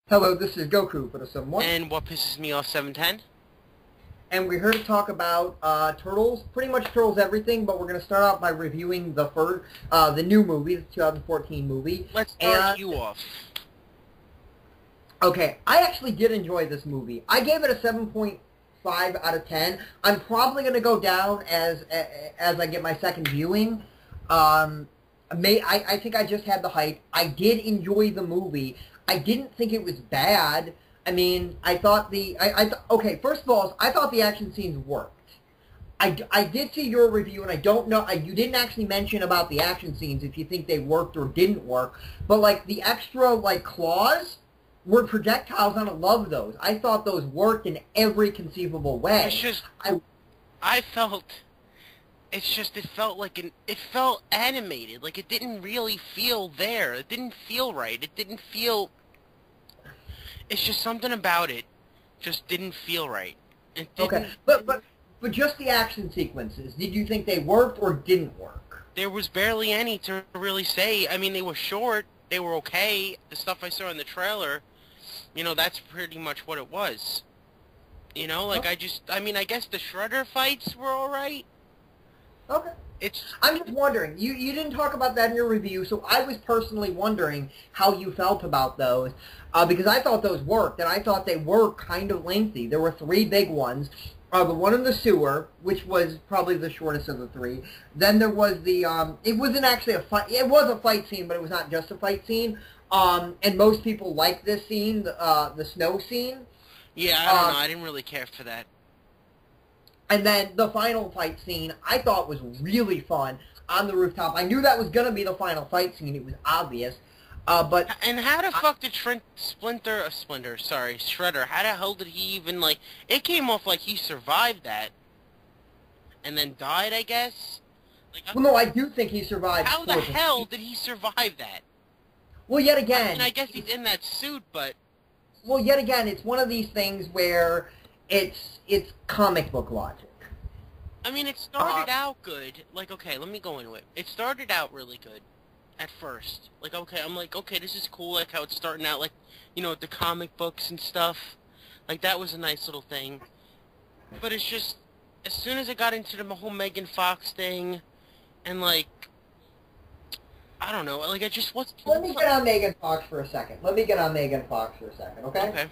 Hello, this is Goku for the Someone, And what pisses me off, 710? and we're here to talk about Turtles, pretty much Turtles everything, but we're going to start out by reviewing the new movie, the 2014 movie. Let's start you off. Okay, I actually did enjoy this movie. I gave it a 7.5 out of 10. I'm probably going to go down as I get my second viewing. I think I just had the hype. I did enjoy the movie. I didn't think it was bad. I mean, I thought okay, first of all, I thought the action scenes worked. I did see your review, and I don't know, you didn't actually mention about the action scenes, if you think they worked or didn't work, but, like, the extra, like, claws were projectiles, and I love those. I thought those worked in every conceivable way. It's just, I felt, it's just, it felt animated, like, it didn't really feel there, it didn't feel right, it didn't feel, it's just something about it just didn't feel right. It didn't, okay, but just the action sequences, did you think they worked or didn't work? There was barely any to really say. I mean, they were short, they were okay. The stuff I saw in the trailer, you know, that's pretty much what it was. You know, like, I mean, I guess the Shredder fights were alright. Okay. I'm just wondering, you didn't talk about that in your review, so I was personally wondering how you felt about those, because I thought those worked, and I thought they were kind of lengthy. There were three big ones. The one in the sewer, which was probably the shortest of the three. Then there was the, it wasn't actually a fight, it was a fight scene, but it was not just a fight scene. And most people like this scene, the snow scene. Yeah, I don't know, I didn't really care for that. And then the final fight scene, I thought was really fun on the rooftop. I knew that was going to be the final fight scene. It was obvious. But... And how the fuck did Shredder, how the hell did he even, like... It came off like he survived that. And then died, I guess? Like, well, no, I do think he survived. How the hell did he survive that? Well, yet again... I mean, I guess he's in that suit, but... Well, yet again, it's one of these things where... It's comic book logic. I mean, it started out good. Like, okay, let me go into it. It started out really good at first. Like, okay, I'm like, okay, this is cool, like how it's starting out, like, you know, with the comic books and stuff. Like, that was a nice little thing. But it's just, as soon as I got into the whole Megan Fox thing, and, like, I don't know, like, I just, Let me get on Megan Fox for a second. Okay? Okay.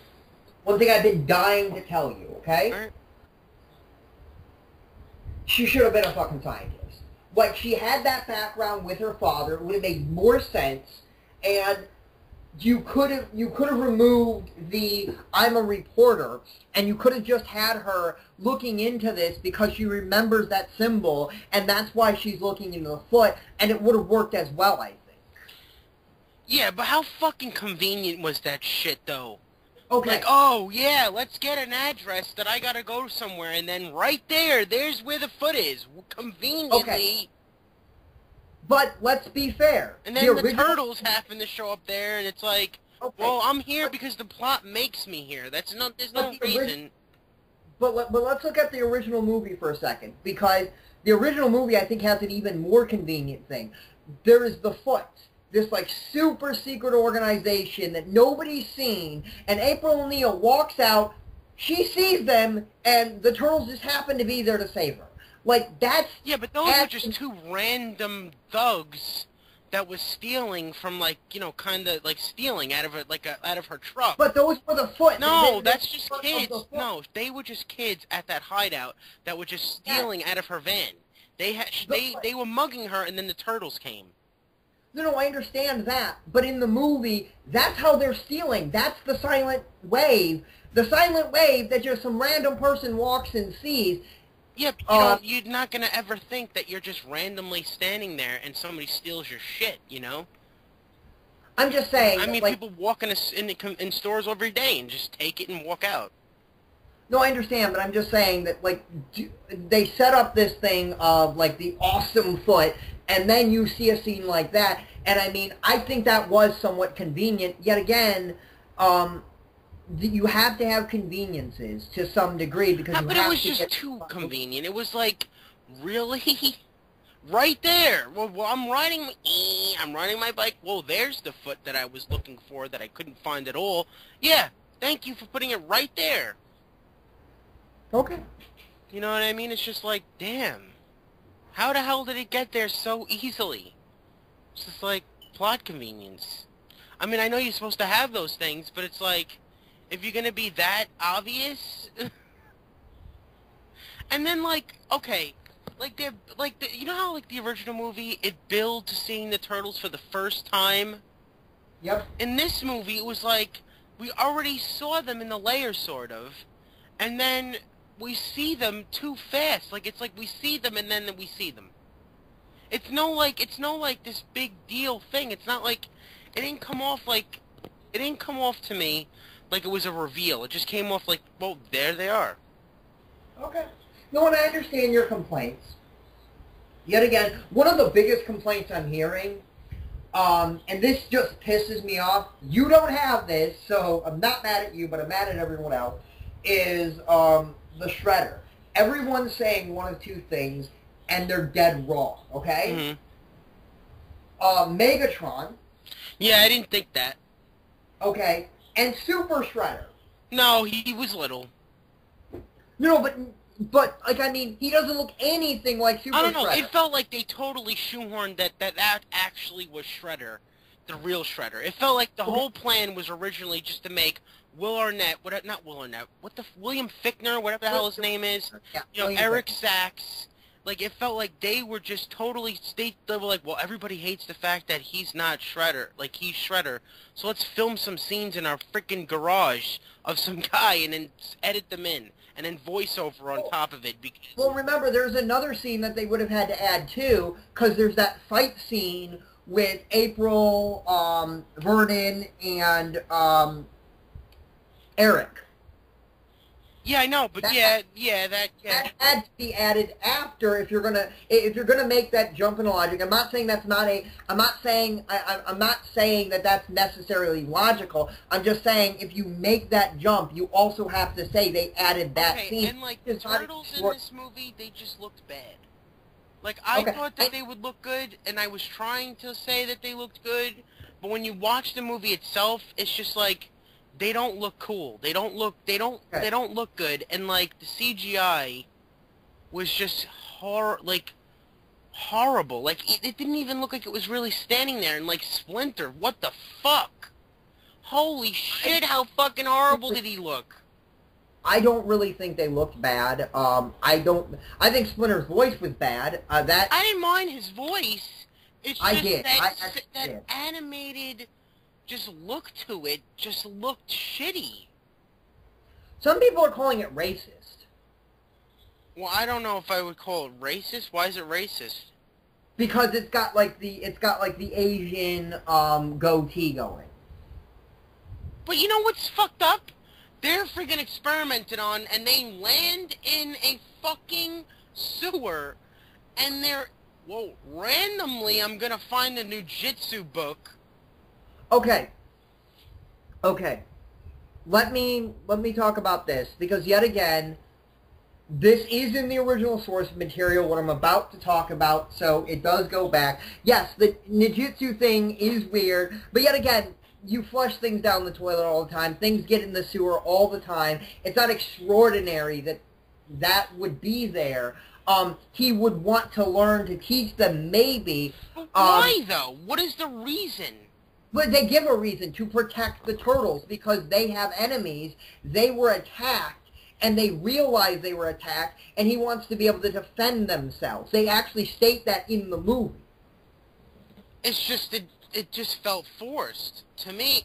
One thing I've been dying to tell you, okay? Alright. She should have been a fucking scientist. Like, she had that background with her father. It would have made more sense. And you could have removed the I'm a reporter, and you could have just had her looking into this because she remembers that symbol, and that's why she's looking into the foot, and it would have worked as well, I think. Yeah, but how fucking convenient was that shit, though? Okay. Like, oh, yeah, let's get an address that I gotta go somewhere, and then right there's where the foot is, conveniently. Okay. But let's be fair. And then the turtles happen to show up there, and it's like, well, I'm here because the plot makes me here. There's no reason. But let's look at the original movie for a second, because the original movie, I think, has an even more convenient thing. There is the foot. This, like, super secret organization that nobody's seen, and April O'Neil walks out, she sees them, and the turtles just happen to be there to save her. Like, that's... Yeah, but those were just two random thugs that was stealing from, like, you know, kind of, like, stealing out of out of her truck. But those were the foot. No, that's just kids. No, they were just kids at that hideout that were just stealing out of her van. They were mugging her, and then the turtles came. No, I understand that, but in the movie, that's how they're stealing. That's the silent wave. The silent wave that just some random person walks and sees. Yeah, but you're not going to ever think that you're just randomly standing there and somebody steals your shit, you know? I'm just saying... I mean, like, people walk in stores every day and just take it and walk out. No, I understand, but I'm just saying that, like, they set up this thing of, like, the awesome foot, and then you see a scene like that, and I mean, I think that was somewhat convenient. Yet again, you have to have conveniences to some degree, because but it was just too convenient. It was like, really? Right there. Well, I'm riding my bike. Well, there's the foot that I was looking for that I couldn't find at all. Yeah, thank you for putting it right there. Okay. You know what I mean? It's just like, damn. How the hell did it get there so easily? It's just like plot convenience. I mean, I know you're supposed to have those things, but it's like, if you're gonna be that obvious, and then like, okay, like you know how like the original movie it built to seeing the turtles for the first time. Yep. In this movie, it was like we already saw them in the layer, sort of, and then we see them too fast. Like it's like we see them and then we see them. It's no like this big deal thing. It's not like it didn't come off to me like it was a reveal. It just came off like, well, there they are. Okay. No, and I understand your complaints. Yet again, one of the biggest complaints I'm hearing, and this just pisses me off. You don't have this, so I'm not mad at you, but I'm mad at everyone else. Is the Shredder? Everyone's saying one of two things, and they're dead wrong. Okay. Megatron. Yeah, I didn't think that. Okay, and Super Shredder. No, he was little. No, but like I mean, he doesn't look anything like Super Shredder. I don't know. It felt like they totally shoehorned that actually was Shredder, the real Shredder. It felt like the whole plan was originally just to make Will Arnett, not Will Arnett, William Fichtner, whatever the hell his name is, yeah, you know, Eric Sachs. Like, it felt like they were just totally, they were like, well, everybody hates the fact that he's not Shredder, like, he's Shredder, so let's film some scenes in our freaking garage of some guy and then edit them in, and then voiceover on top of it. Because... Well, remember, there's another scene that they would have had to add, too, because there's that fight scene with April, Vernon, and, Eric. Yeah, I know, but that had to be added after if you're gonna make that jump in logic. I'm not saying that's not a. I'm not saying that that's necessarily logical. I'm just saying if you make that jump, you also have to say they added that scene. And like the turtles in this movie, they just looked bad. Like I thought that they would look good, and I was trying to say that they looked good, but when you watch the movie itself, it's just like. They don't look cool. They don't look good. And like the CGI was just horrible. Like it didn't even look like it was really standing there. And like Splinter, what the fuck? Holy shit! How fucking horrible did he look? I don't really think they looked bad. I think Splinter's voice was bad. I didn't mind his voice. It's just that animated. Just look to it, just looked shitty. Some people are calling it racist. Well, I don't know if I would call it racist. Why is it racist? Because it's got like the Asian goatee going. But you know what's fucked up? They're freaking experimented on, and they land in a fucking sewer, and randomly I'm gonna find a new jitsu book. Okay. Let me talk about this, because yet again, this is in the original source material, what I'm about to talk about, so it does go back. Yes, the ninjutsu thing is weird, but yet again, you flush things down the toilet all the time, things get in the sewer all the time. It's not extraordinary that would be there. He would want to learn to teach them, maybe. But why, though? What is the reason? But they give a reason to protect the turtles because they have enemies. They were attacked, and they realize they were attacked, and he wants to be able to defend themselves. They actually state that in the movie. It's just it just felt forced to me.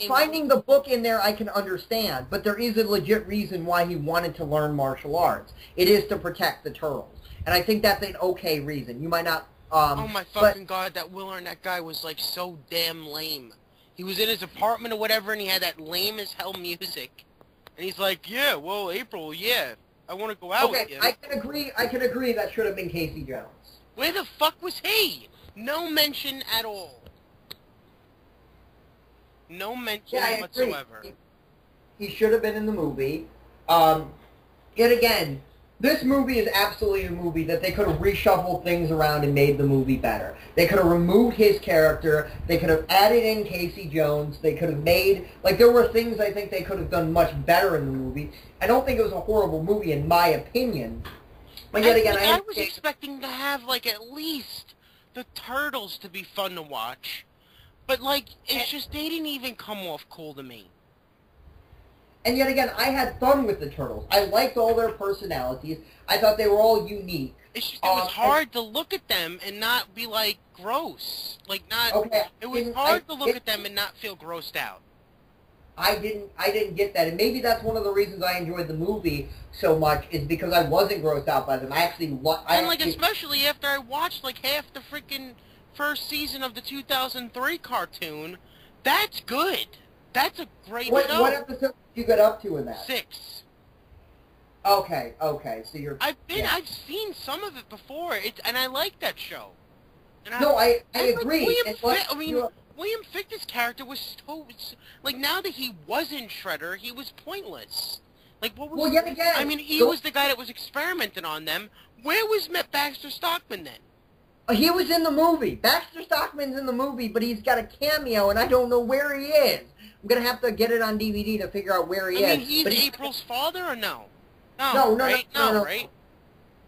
Finding the book in there, I can understand, but there is a legit reason why he wanted to learn martial arts. It is to protect the turtles, and I think that's an okay reason. You might not. Oh my fucking god, that Will Arnett guy was like so damn lame. He was in his apartment or whatever, and he had that lame as hell music. And he's like, yeah, well, April, yeah, I want to go out with you. I can agree that should have been Casey Jones. Where the fuck was he? No mention at all. No mention whatsoever. He should have been in the movie. Yet again, This movie is absolutely a movie that they could have reshuffled things around and made the movie better. They could have removed his character. They could have added in Casey Jones. They could have made... Like, there were things I think they could have done much better in the movie. I don't think it was a horrible movie, in my opinion. But yet again, I was expecting to have, like, at least the Turtles to be fun to watch. But, like, it's just they didn't even come off cool to me. And yet again, I had fun with the Turtles. I liked all their personalities. I thought they were all unique. It's just, it was hard to look at them and not be, like, gross. Like, not... Okay, it was hard to look at them and not feel grossed out. I didn't get that. And maybe that's one of the reasons I enjoyed the movie so much, is because I wasn't grossed out by them. I actually... especially after I watched, like, half the freaking first season of the 2003 cartoon, that's good. That's a great show. What episode did you get up to in that? 6. Okay, so you're... I've seen some of it before, and I like that show. And I agree. William Fichtner's character was so... Like, now that he wasn't Shredder, he was pointless. Like, what was... Well, yet again... I mean, he was the guy that was experimenting on them. Where was Baxter Stockman then? He was in the movie. Baxter Stockman's in the movie, but he's got a cameo, and I don't know where he is. I'm going to have to get it on DVD to figure out where he is. I mean, he's April's father, or no? No, right?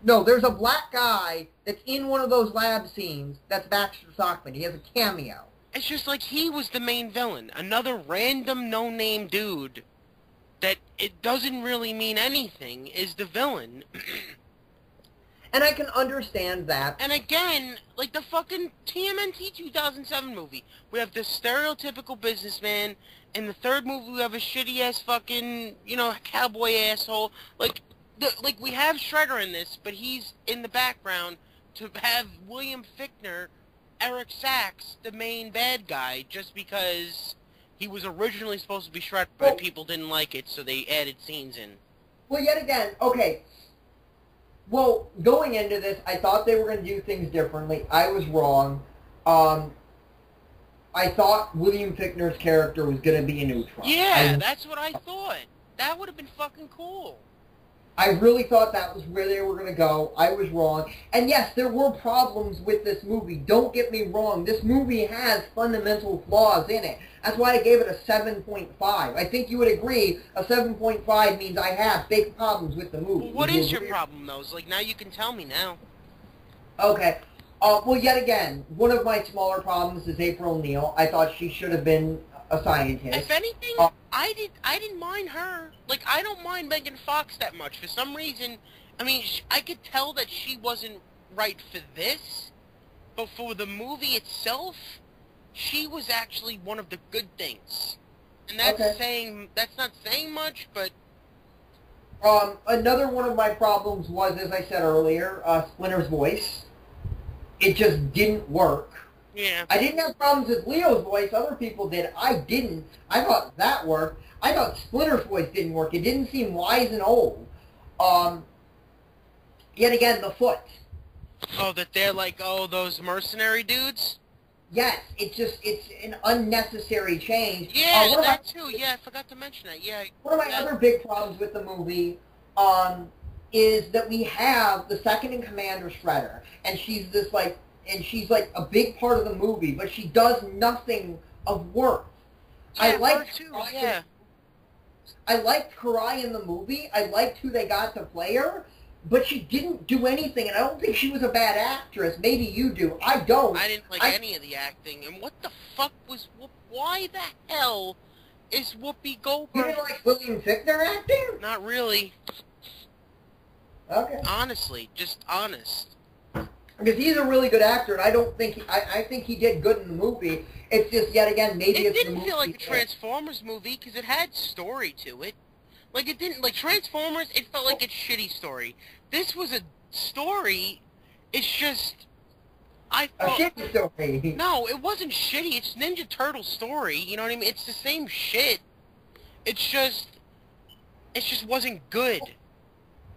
No, there's a black guy that's in one of those lab scenes that's Baxter Stockman. He has a cameo. It's just like he was the main villain. Another random no-name dude that it doesn't really mean anything is the villain. And I can understand that. And again, like the fucking TMNT 2007 movie, we have this stereotypical businessman. In the third movie, we have a shitty-ass fucking, cowboy asshole. Like we have Shredder in this, but he's in the background to have William Fichtner, Eric Sachs, the main bad guy, just because he was originally supposed to be Shredder, but people didn't like it, so they added scenes in. Well, yet again, okay. Well, going into this, I thought they were going to do things differently. I was wrong. I thought William Fichtner's character was going to be a neutron. Yeah, that's what I thought. That would have been fucking cool. I really thought that was where they were going to go. I was wrong. And yes, there were problems with this movie. Don't get me wrong. This movie has fundamental flaws in it. That's why I gave it a 7.5. I think you would agree a 7.5 means I have big problems with the movie. Well, what is your problem, though? It's like, now you can tell me now. Okay. Well, yet again, one of my smaller problems is April O'Neil. I thought she should have been a scientist. If anything, I didn't mind her. Like, I don't mind Megan Fox that much. For some reason, I mean, I could tell that she wasn't right for this, but for the movie itself, she was actually one of the good things. And that's that's not saying much, but... Another one of my problems was, as I said earlier, Splinter's voice. It just didn't work. Yeah. I didn't have problems with Leo's voice. Other people did. I didn't. I thought that worked. I thought Splinter's voice didn't work. It didn't seem wise and old. Yet again, the foot. Oh, that they're like, those mercenary dudes? Yes, it's an unnecessary change. Yeah, that too. Yeah, I forgot to mention that. Yeah. One of my other big problems with the movie is that we have the second-in-command of Shredder, and she's she's like a big part of the movie, but she does nothing of worth. Yeah, I liked Karai in the movie. I liked who they got to play her, but she didn't do anything, and I don't think she was a bad actress. Maybe you do. I don't. I didn't like any of the acting, and what the fuck was... Why the hell is Whoopi Goldberg... You didn't like William Fichtner acting? Not really. Okay. Honestly, just honest. Because he's a really good actor, and I don't think... I think he did good in the movie. It's just, yet again, maybe it it's the didn't movie. feel like a Transformers movie, because it had story to it. Like, it didn't... Like, Transformers, it felt like a shitty story. This was a story. It's just... I thought... A shitty story. No, it wasn't shitty. It's Ninja Turtle story. You know what I mean? It's the same shit. It's just... It just wasn't good.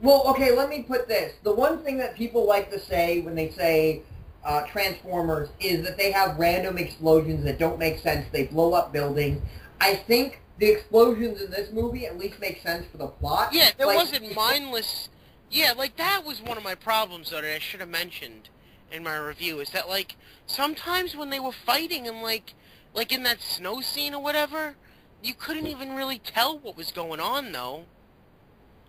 Well, okay, let me put this. The one thing that people like to say when they say Transformers is that they have random explosions that don't make sense. They blow up buildings. I think the explosions in this movie at least make sense for the plot. Yeah, there wasn't mindless Yeah, like, that was one of my problems, though, that I should have mentioned in my review, is that, like, sometimes when they were fighting and, like in that snow scene or whatever, you couldn't even really tell what was going on, though.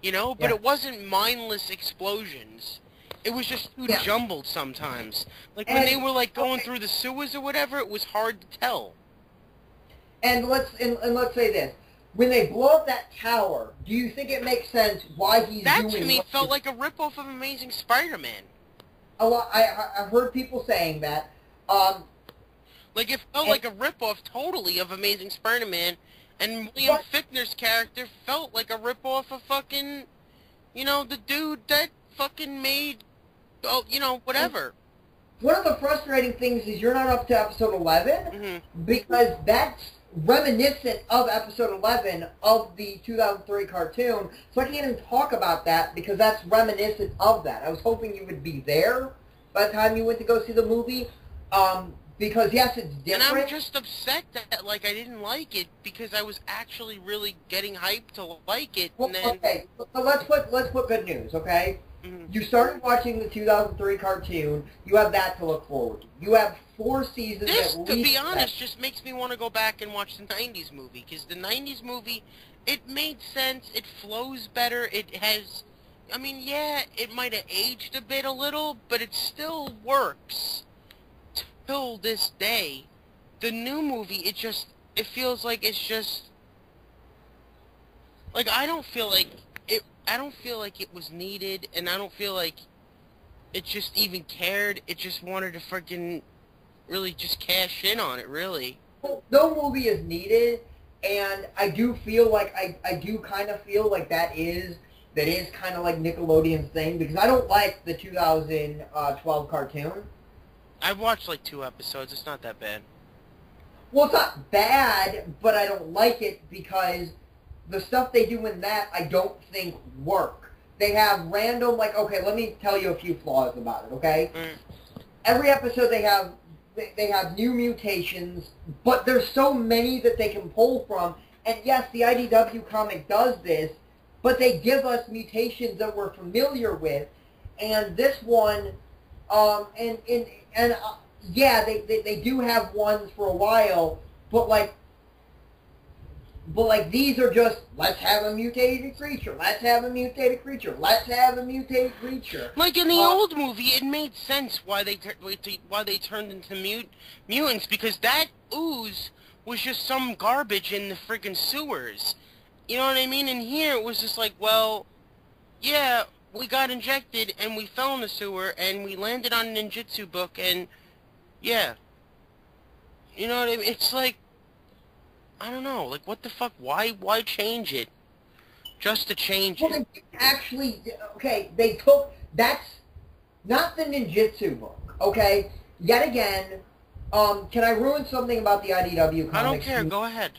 You know? But Yeah. it wasn't mindless explosions. It was just too Yeah. jumbled sometimes. Like, when they And were, like, going okay, through the sewers or whatever, it was hard to tell. and let's say this: when they blow up that tower, do you think it makes sense why he's That, to doing me, what felt like a ripoff of Amazing Spider-Man. a lot? I've heard people saying that. Um, Like, it felt and like a ripoff totally of Amazing Spider-Man, and William but Fichtner's character felt like a ripoff of fucking, you know, the dude that fucking made, oh, you know, whatever. one of the frustrating things is you're not up to episode 11 Mm-hmm. because that's reminiscent of episode 11 of the 2003 cartoon. So I can't even talk about that because that's reminiscent of that. I was hoping you would be there by the time you went to go see the movie. Because yes, it's And different. I'm just upset that, like, I didn't like it because I was actually really getting hyped to like it, Well, and then... okay, so let's put good news, okay? Mhm. You started watching the 2003 cartoon. You have that to look forward to. You have 4 seasons This, at to least. be honest, just makes me want to go back and watch the 90s movie, because the 90s movie, it made sense, it flows better, it has... I mean, yeah, it might have aged a little, but it still works till this day. The new movie, it feels like it's just... Like, I don't feel like it was needed, and I don't feel like it just even cared. It just wanted to freaking really just cash in on it, really. Well, no movie is needed, and I do feel like I do kind of feel like that is kind of like Nickelodeon's thing because I don't like the 2012 cartoon. I've watched like 2 episodes. It's not that bad. Well, it's not bad, but I don't like it because the stuff they do in that I don't think work. They have random, like, okay, let me tell you a few flaws about it, okay? Every episode they have new mutations, but there's so many that they can pull from. And yes, the IDW comic does this, but they give us mutations that we're familiar with. And this one, yeah, they do have ones for a while, but these are just, let's have a mutated creature, let's have a mutated creature, let's have a mutated creature. Like in the old movie, it made sense why they turned into mutants, because that ooze was just some garbage in the friggin' sewers. You know what I mean? And here it was just like, well, yeah, we got injected and we fell in the sewer and we landed on a ninjutsu book and, yeah. You know what I mean? It's like, I don't know, like, what the fuck? Why change it? Just to change Well, it. they actually, okay, they took, that's not the ninjutsu book, okay? Yet again, can I ruin something about the IDW comics? I don't care, go ahead.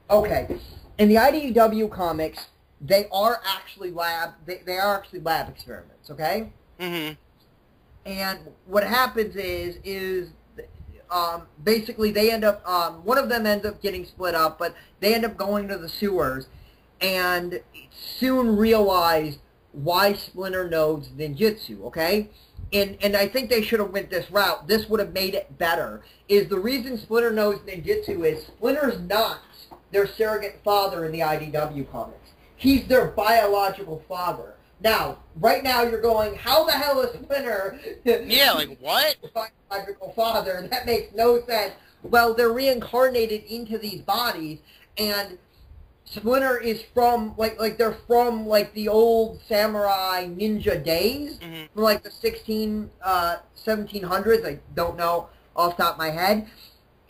Okay, in the IDW comics, they are actually lab experiments, okay? Mm-hmm. And what happens is basically they end up, one of them ends up getting split up, but they end up going to the sewers and soon realize why Splinter knows ninjutsu, okay? And I think they should have went this route. This would have made it better. Is the reason Splinter knows ninjutsu is Splinter's not their surrogate father in the IDW comics. He's their biological father. Now, right now you're going, how the hell is Splinter... Yeah, like, what? Biological father? That makes no sense. Well, they're reincarnated into these bodies, and Splinter is from, like they're from, like, the old samurai ninja days, from, like, the 1700s, I don't know off the top of my head,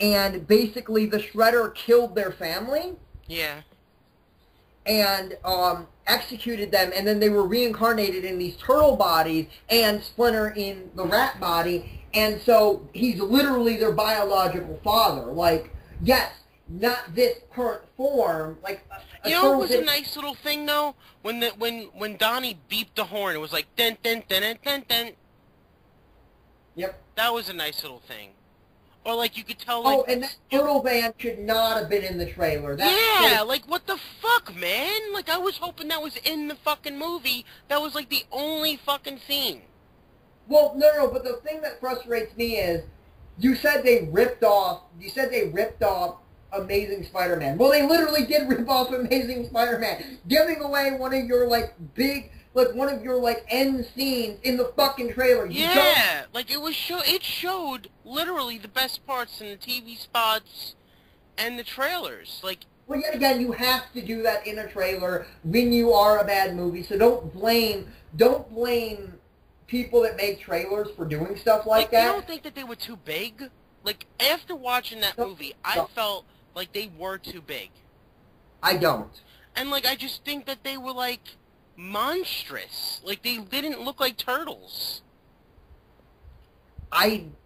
and basically the Shredder killed their family. Yeah. And executed them, and then they were reincarnated in these turtle bodies, and Splinter in the rat body, and so he's literally their biological father. Like, yes, not this current form. Like, you know, it was a nice little thing though when Donnie beeped the horn. It was like dun dun dun dun dun dun. Yep. That was a nice little thing. Or, like, you could tell, like... and that turtle band should not have been in the trailer. Yeah, like, what the fuck, man? Like, I was hoping that was in the fucking movie. That was, like, the only fucking scene. Well, no, but the thing that frustrates me is, you said they ripped off Amazing Spider-Man. Well, they literally did rip off Amazing Spider-Man, giving away one of your, like, end scenes in the fucking trailer. Yeah, like, it showed literally the best parts in the TV spots and the trailers. Like, well, yet again, you have to do that in a trailer when you are a bad movie, so don't blame people that make trailers for doing stuff like that. You don't think that they were too big? Like, after watching that movie, I felt like they were too big. I don't. And, like, I just think that they were, like, monstrous. Like, they didn't look like turtles.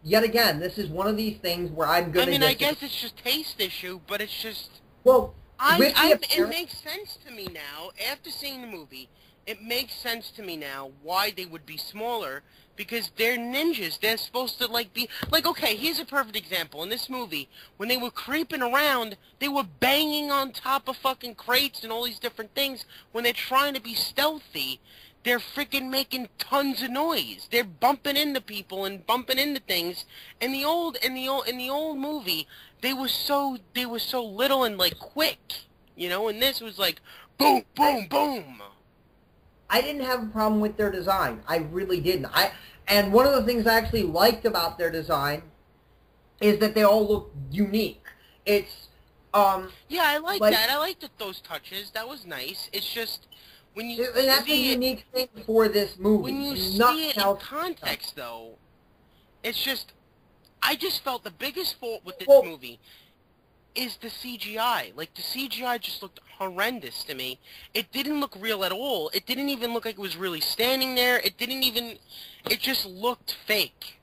Yet again, this is one of these things where I'm going to... I mean, I guess it's just taste issue, but it's just... Well, it makes sense to me now, after seeing the movie, it makes sense to me now why they would be smaller, because they're ninjas. They're supposed to, like, be... Like, okay, here's a perfect example. In this movie, when they were creeping around, they were banging on top of fucking crates and all these different things. When they're trying to be stealthy, they're freaking making tons of noise. They're bumping into people and bumping into things. In the old movie, they were so little and, like, quick, you know. And this was like boom, boom, boom. I didn't have a problem with their design. I really didn't. And one of the things I actually liked about their design is that they all look unique. It's yeah, I like that. I liked those touches. That was nice. It's just when you and that's a unique thing for this movie. When you see it in context, though, it's just I just felt the biggest fault with this movie is the CGI. Like, the CGI just looked horrendous to me. It didn't look real at all. It didn't even look like it was really standing there. It just looked fake.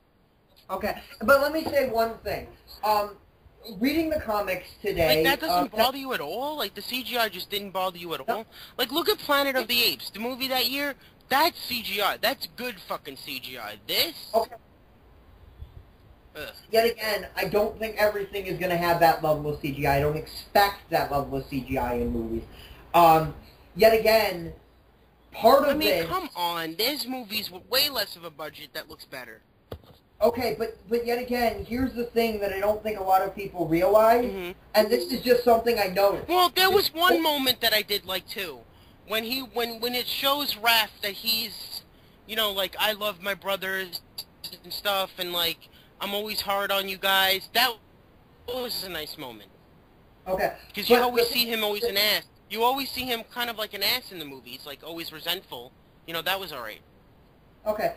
Okay, but let me say one thing. Reading the comics today... Like, that doesn't bother you at all? Like, the CGI just didn't bother you at all? Like, look at Planet of the Apes, the movie that year. That's CGI. That's good fucking CGI. This... Okay. Yet again, I don't think everything is going to have that level of CGI. I don't expect that level of CGI in movies. Yet again, part of this... I mean, come on. There's movies with way less of a budget that looks better. Okay, but yet again, here's the thing that I don't think a lot of people realize, and this is just something I noticed. Well, there was one moment that I did like, too. When it shows Raph that he's, you know, like, I love my brothers and stuff, and, like... I'm always hard on you guys. That was a nice moment. Okay. Because you always see him always an ass. You always see him kind of like an ass in the movies, like always resentful. You know, that was alright. Okay.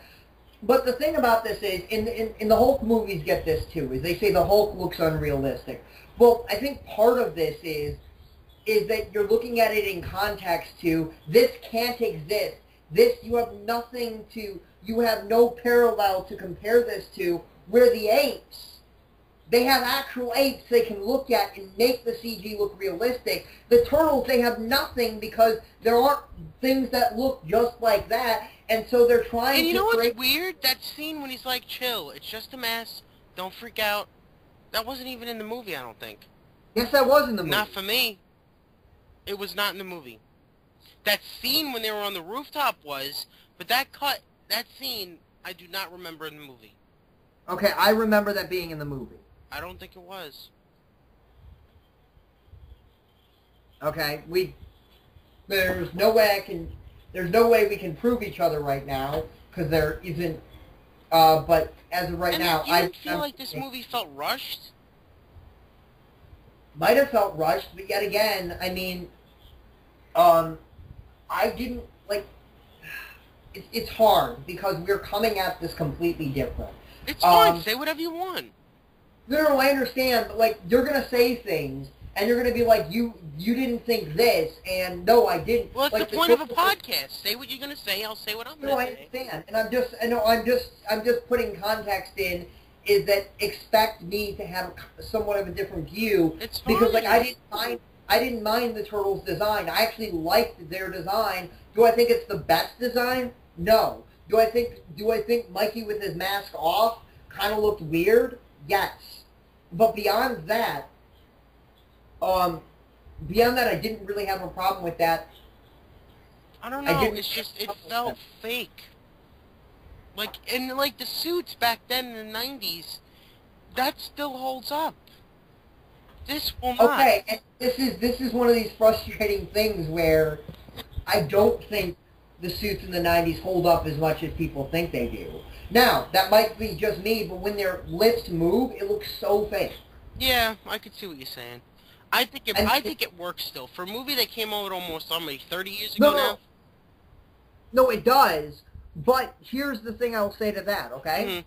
But the thing about this is, in the Hulk movies get this too, is they say the Hulk looks unrealistic. Well, I think part of this is that you're looking at it in context to, this can't exist. This, you have no parallel to compare this to, where the apes, they have actual apes they can look at and make the CG look realistic. The turtles, they have nothing because there aren't things that look just like that, and so they're trying to... And you know what's weird? That scene when he's like, chill, it's just a mess, don't freak out. That wasn't even in the movie, I don't think. Yes, that was in the movie. Not for me. It was not in the movie. That scene when they were on the rooftop was, but that scene, I do not remember in the movie. Okay, I remember that being in the movie. I don't think it was. Okay, there's no way we can prove each other right now, because there isn't, but as of right now, I feel like this movie felt rushed? Might have felt rushed, but yet again, I mean, I didn't, like, it's hard, because we're coming at this completely different. It's fine. Say whatever you want. No, I understand, but, like, you're going to say things, and you're going to be like, you didn't think this, and no, I didn't. Well, it's like, the point of a podcast. Say what you're going to say, I'll say what I'm going to say. No, I understand, and I'm just putting context in, is that expect me to have somewhat of a different view. It's fine. Because, like, I didn't mind the Turtles' design. I actually liked their design. Do I think it's the best design? No. Do I think Mikey with his mask off kind of looked weird? Yes. But beyond that, I didn't really have a problem with that. I don't know. It's just it felt fake. Like and like the suits back then in the '90s, that still holds up. This will not. Okay, and this is one of these frustrating things where I don't think the suits in the '90s hold up as much as people think they do. Now that might be just me, but when their lips move, it looks so fake. Yeah, I could see what you're saying. I think it works still for a movie that came out almost 30 years ago now. No, it does. But here's the thing I'll say to that. Okay,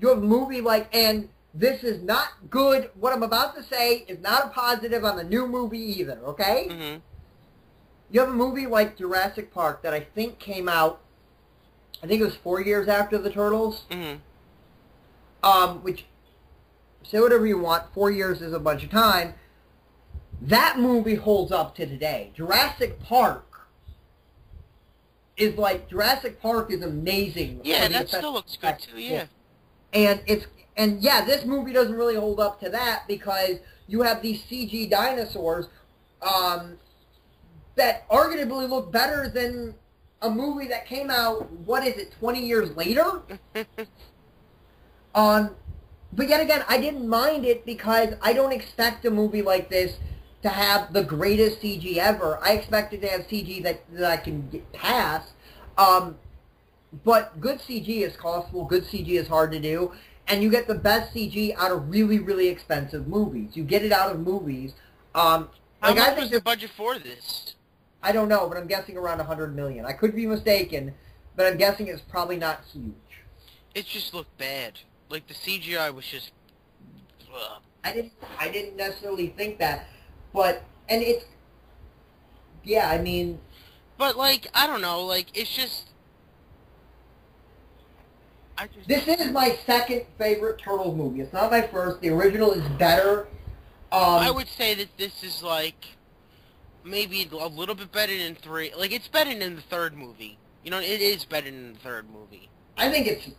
you have a movie like and. This is not good. What I'm about to say is not a positive on the new movie either, okay? Mm-hmm. You have a movie like Jurassic Park that I think came out, I think it was 4 years after the Turtles. Mm-hmm. Which, say whatever you want, 4 years is a bunch of time. That movie holds up to today. Jurassic Park is amazing. Yeah, that still looks good too, yeah. And yeah, this movie doesn't really hold up to that because you have these CG dinosaurs that arguably look better than a movie that came out, 20 years later? But yet again, I didn't mind it because I don't expect a movie like this to have the greatest CG ever. I expect it to have CG that I can get past. But good CG is costly, good CG is hard to do. And you get the best CG out of really, really expensive movies. You get it out of movies. How much was the budget for this? I don't know, but I'm guessing around $100 million. I could be mistaken, but I'm guessing it's probably not huge. It just looked bad. Like the CGI was just. Ugh. I didn't necessarily think that, but yeah, I mean. But like I don't know, like it's just. This is my second favorite Turtles movie. It's not my first. The original is better. I would say that this is like maybe a little bit better than 3. Like it's better than the third movie. You know, it is better than the third movie. I think it's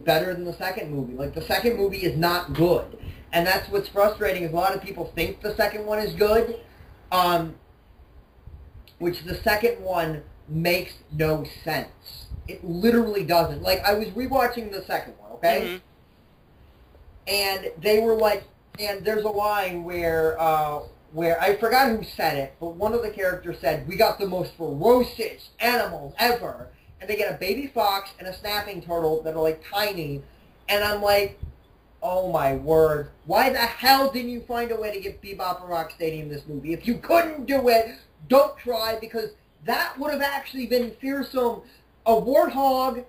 better than the second movie. Like the second movie is not good, and that's what's frustrating. Is a lot of people think the second one is good, which the second one makes no sense. It literally doesn't. Like, I was rewatching the second one, okay? Mm-hmm. And they were like, and there's a line where I forgot who said it, but one of the characters said, "We got the most ferocious animals ever." And they get a baby fox and a snapping turtle that are, like, tiny. And I'm like, oh, my word. Why the hell didn't you find a way to get Bebop and Rocksteady in this movie? If you couldn't do it, don't try, because that would have actually been fearsome. A warthog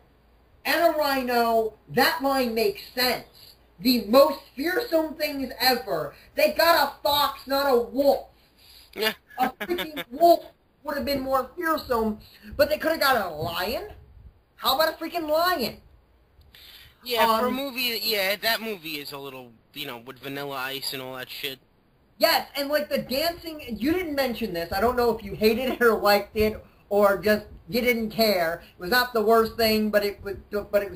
and a rhino, that line makes sense. The most fearsome things ever. They got a fox, not a wolf. A freaking wolf would have been more fearsome, but they could have got a lion. How about a freaking lion? Yeah, for a movie, yeah, that movie is a little, you know, with Vanilla Ice and all that shit. Yes, and like the dancing, you didn't mention this. I don't know if you hated it or liked it, or just you didn't care. It was not the worst thing, but it was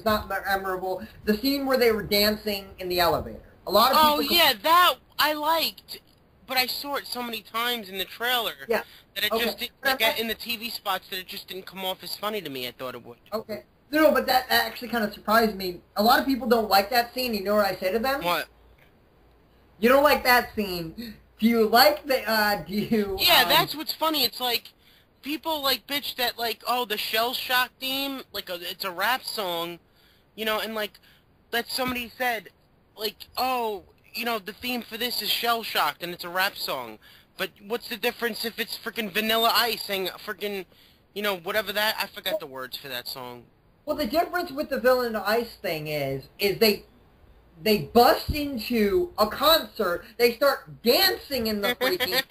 not memorable. The scene where they were dancing in the elevator. A lot of people. Oh yeah, that I liked, but I saw it so many times in the trailer that it just didn't, like, in the TV spots that it just didn't come off as funny to me. I thought it would. Okay, no, but that actually kind of surprised me. A lot of people don't like that scene. You know what I say to them? What? You don't like that scene. Do you like the? Do you? Yeah, that's what's funny. It's like. People, like, bitch that, like, oh, the Shell Shock theme, like, it's a rap song, you know, and, like, that somebody said, like, oh, you know, the theme for this is Shell Shocked, and it's a rap song. But what's the difference if it's freaking Vanilla Ice and freaking, you know, whatever that, I forgot the words for that song. Well, the difference with the Vanilla Ice thing is they bust into a concert, they start dancing in the freaking...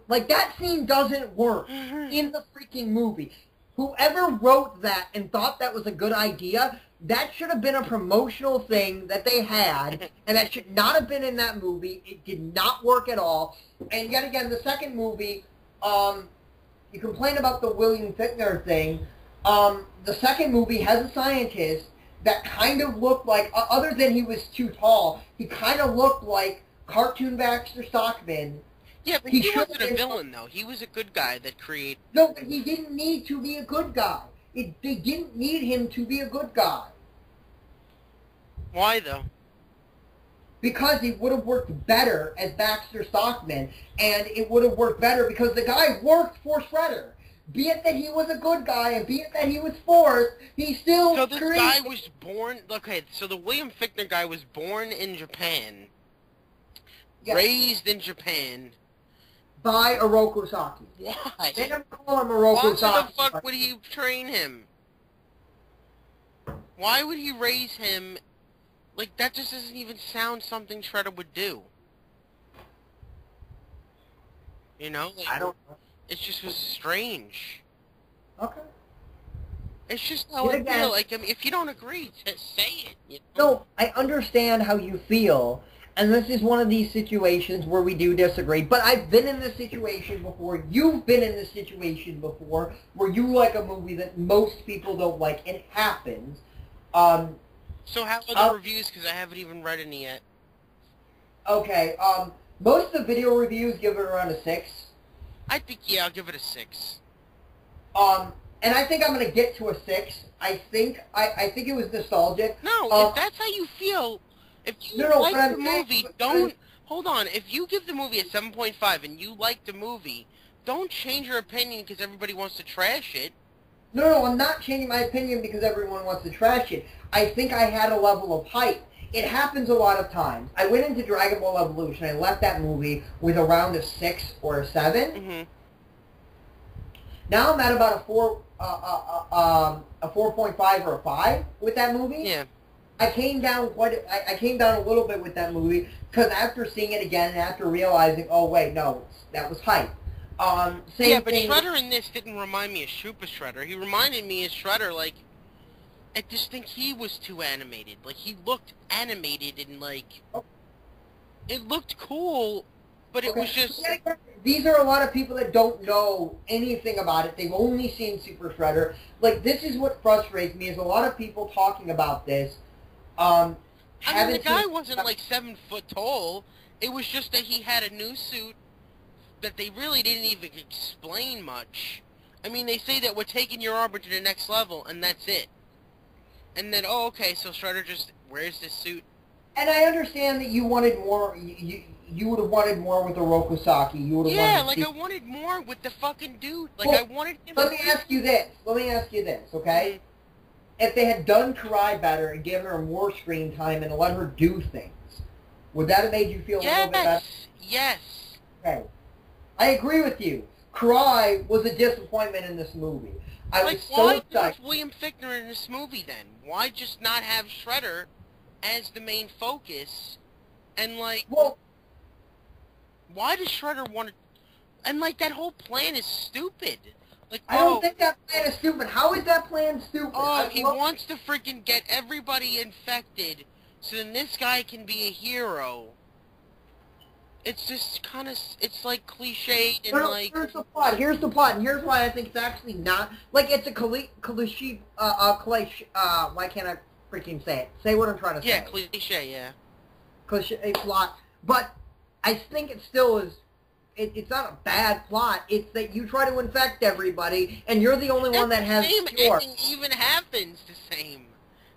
like, that scene doesn't work in the freaking movie. Whoever wrote that and thought that was a good idea, that should have been a promotional thing that they had, and that should not have been in that movie. It did not work at all. And yet again, the second movie, you complain about the William Fichtner thing. The second movie has a scientist that kind of looked like, other than he was too tall, he kind of looked like cartoon Baxter Stockman. Yeah, but he wasn't a villain, though. He was a good guy that created... No, but he didn't need to be a good guy. They didn't need him to be a good guy. Why, though? Because he would have worked better as Baxter Stockman, and it would have worked better because the guy worked for Shredder. Be it that he was a good guy, and be it that he was forced, he still So this guy was born... Okay, so the William Fichtner guy was born in Japan, raised in Japan... By Oroku Saki. Why? They never call him Oroku Saki. Why the fuck would he train him? Why would he raise him? Like, that just doesn't even sound something Shredder would do. You know? Like, I don't know. It just was strange. Okay. It's just how I feel. Like, I mean, if you don't agree, say it. You know? No, I understand how you feel. And this is one of these situations where we do disagree. But I've been in this situation before. You've been in this situation before where you like a movie that most people don't like. It happens. So how are the reviews? Because I haven't even read any yet. Okay. Most of the video reviews give it around a 6. I think, yeah, I'll give it a 6. And I think I'm going to get to a 6. I think it was nostalgic. No, if that's how you feel... If you like the movie, don't... Hold on. If you give the movie a 7.5 and you like the movie, don't change your opinion because everybody wants to trash it. No, I'm not changing my opinion because everyone wants to trash it. I think I had a level of hype. It happens a lot of times. I went into Dragon Ball Evolution. I left that movie with around a 6 or a 7. Mm-hmm. Now I'm at about a 4.5 or a 5 with that movie. Yeah. I came down I came down a little bit with that movie because after seeing it again and after realizing, oh wait, no, that was hype. Same but thing. Shredder in this didn't remind me of Super Shredder. He reminded me of Shredder, like, I just think he was too animated. Like, he looked animated and, like, it looked cool, but it was just... These are a lot of people that don't know anything about it. They've only seen Super Shredder. Like, this is what frustrates me, is a lot of people talking about this. I mean, the guy wasn't, like, 7 foot tall. It was just that he had a new suit that they really didn't even explain much. I mean, they say that we're taking your armor to the next level, and that's it. And then, oh, okay, so Shredder just wears this suit. And I understand that you wanted more. You would have wanted more with Oroku Saki. You would have wanted like, I wanted more with the fucking dude. Like, well, I wanted him... Let me ask you this, okay? If they had done Karai better and given her more screen time and let her do things, would that have made you feel a little bit better? Yes. Okay. I agree with you. Karai was a disappointment in this movie. I was so excited. Why was William Fichtner in this movie then? Why just not have Shredder as the main focus? And, like... Well... Why does Shredder want to... And, like, that whole plan is stupid. Like, I don't think that plan is stupid. How is that plan stupid? Oh, he wants to freaking get everybody infected so then this guy can be a hero. It's just kind of... It's, like, cliched and, like... Here's the plot, and here's why I think it's actually not... Like, it's a cliche... why can't I freaking say it? Say what I'm trying to say. Yeah, cliche, yeah. Cliche plot. But I think it still is... It's not a bad plot. It's that you try to infect everybody, and you're the only one that has the cure. same ending even happens the same.